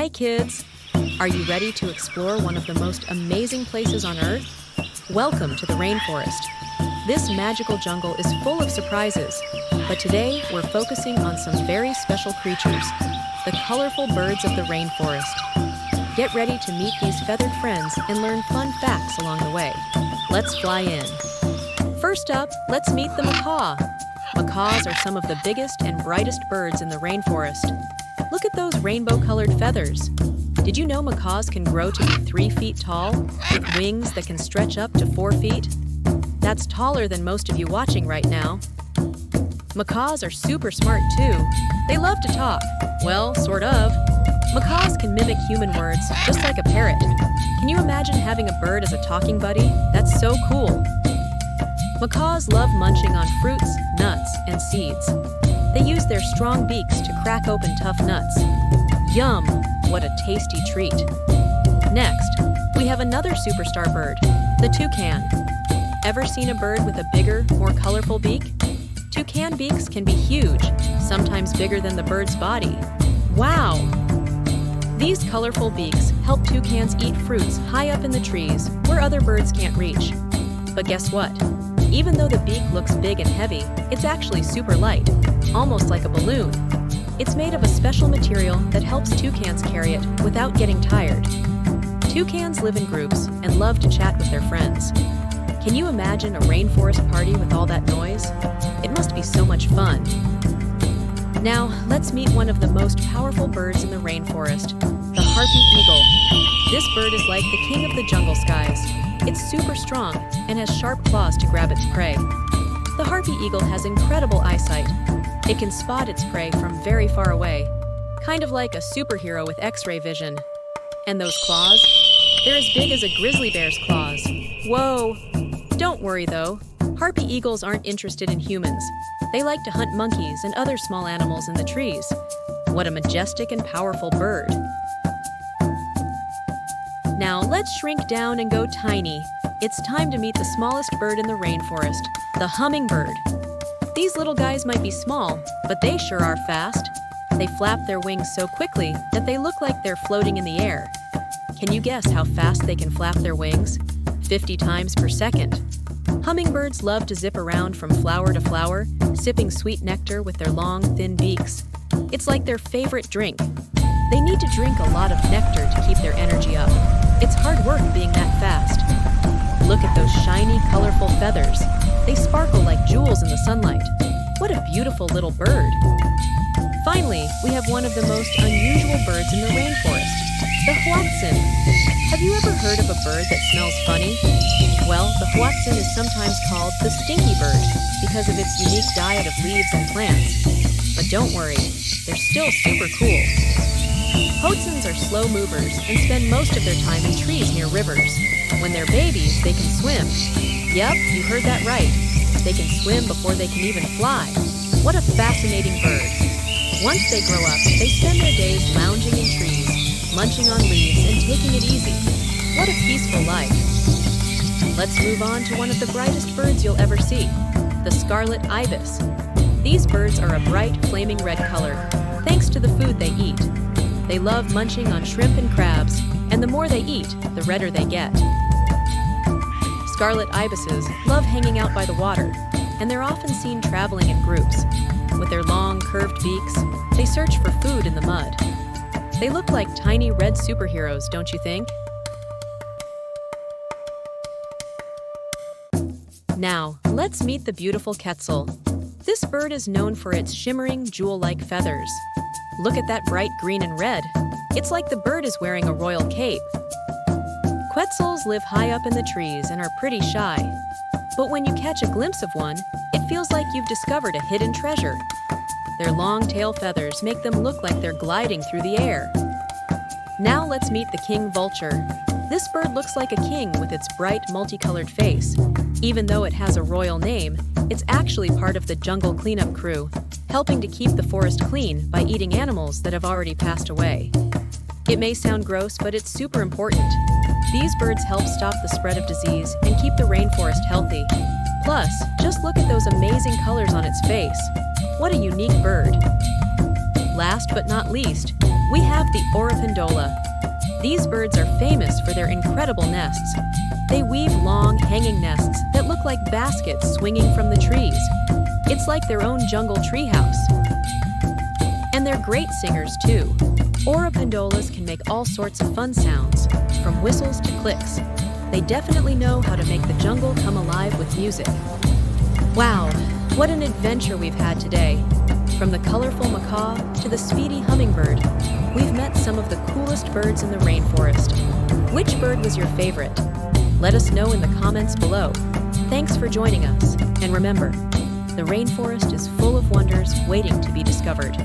Hi, kids! Are you ready to explore one of the most amazing places on Earth? Welcome to the rainforest. This magical jungle is full of surprises, but today we're focusing on some very special creatures, the colorful birds of the rainforest. Get ready to meet these feathered friends and learn fun facts along the way. Let's fly in. First up, let's meet the macaw. Macaws are some of the biggest and brightest birds in the rainforest. Look at those rainbow-colored feathers. Did you know macaws can grow to be 3 feet tall, with wings that can stretch up to 4 feet? That's taller than most of you watching right now. Macaws are super smart too. They love to talk. Well, sort of. Macaws can mimic human words, just like a parrot. Can you imagine having a bird as a talking buddy? That's so cool. Macaws love munching on fruits, nuts, and seeds. They use their strong beaks to crack open tough nuts. Yum! What a tasty treat. Next, we have another superstar bird, the toucan. Ever seen a bird with a bigger, more colorful beak? Toucan beaks can be huge, sometimes bigger than the bird's body. Wow! These colorful beaks help toucans eat fruits high up in the trees where other birds can't reach. But guess what? Even though the beak looks big and heavy, it's actually super light, almost like a balloon. It's made of a special material that helps toucans carry it without getting tired. Toucans live in groups and love to chat with their friends. Can you imagine a rainforest party with all that noise? It must be so much fun. Now, let's meet one of the most powerful birds in the rainforest, the Harpy Eagle. This bird is like the king of the jungle skies. It's super strong and has sharp claws to grab its prey. The Harpy Eagle has incredible eyesight. It can spot its prey from very far away, kind of like a superhero with X-ray vision. And those claws? They're as big as a grizzly bear's claws. Whoa! Don't worry though, Harpy Eagles aren't interested in humans. They like to hunt monkeys and other small animals in the trees. What a majestic and powerful bird. Now let's shrink down and go tiny. It's time to meet the smallest bird in the rainforest, the hummingbird. These little guys might be small, but they sure are fast. They flap their wings so quickly that they look like they're floating in the air. Can you guess how fast they can flap their wings? 50 times per second. Hummingbirds love to zip around from flower to flower, sipping sweet nectar with their long, thin beaks. It's like their favorite drink. They need to drink a lot of nectar to keep their energy up. It's hard work being that fast. Look at those shiny, colorful feathers. They sparkle like jewels in the sunlight. What a beautiful little bird. Finally, we have one of the most unusual birds in the rainforest, the Hoatzin. Have you ever heard of a bird that smells funny? Well, the Hoatzin is sometimes called the stinky bird because of its unique diet of leaves and plants. But don't worry, they're still super cool. Hoatzins are slow movers and spend most of their time in trees near rivers. When they're babies, they can swim. Yep, you heard that right. They can swim before they can even fly. What a fascinating bird. Once they grow up, they spend their days lounging in trees, munching on leaves, and taking it easy. What a peaceful life. Let's move on to one of the brightest birds you'll ever see, the Scarlet Ibis. These birds are a bright, flaming red color, thanks to the food they eat. They love munching on shrimp and crabs, and the more they eat, the redder they get. Scarlet ibises love hanging out by the water, and they're often seen traveling in groups. With their long, curved beaks, they search for food in the mud. They look like tiny red superheroes, don't you think? Now, let's meet the beautiful Quetzal. This bird is known for its shimmering, jewel-like feathers. Look at that bright green and red. It's like the bird is wearing a royal cape. Quetzals live high up in the trees and are pretty shy. But when you catch a glimpse of one, it feels like you've discovered a hidden treasure. Their long tail feathers make them look like they're gliding through the air. Now let's meet the king vulture. This bird looks like a king with its bright, multicolored face. Even though it has a royal name, it's actually part of the jungle cleanup crew, helping to keep the forest clean by eating animals that have already passed away. It may sound gross, but it's super important. These birds help stop the spread of disease and keep the rainforest healthy. Plus, just look at those amazing colors on its face. What a unique bird. Last but not least, We have the Ora Penda. These birds are famous for their incredible nests. They weave long, hanging nests that look like baskets swinging from the trees. It's like their own jungle treehouse. And they're great singers, too. Ora Pendas can make all sorts of fun sounds, from whistles to clicks. They definitely know how to make the jungle come alive with music. Wow, what an adventure we've had today. From the colorful macaw to the speedy hummingbird, we've met some of the coolest birds in the rainforest. Which bird was your favorite? Let us know in the comments below. Thanks for joining us, and remember, the rainforest is full of wonders waiting to be discovered.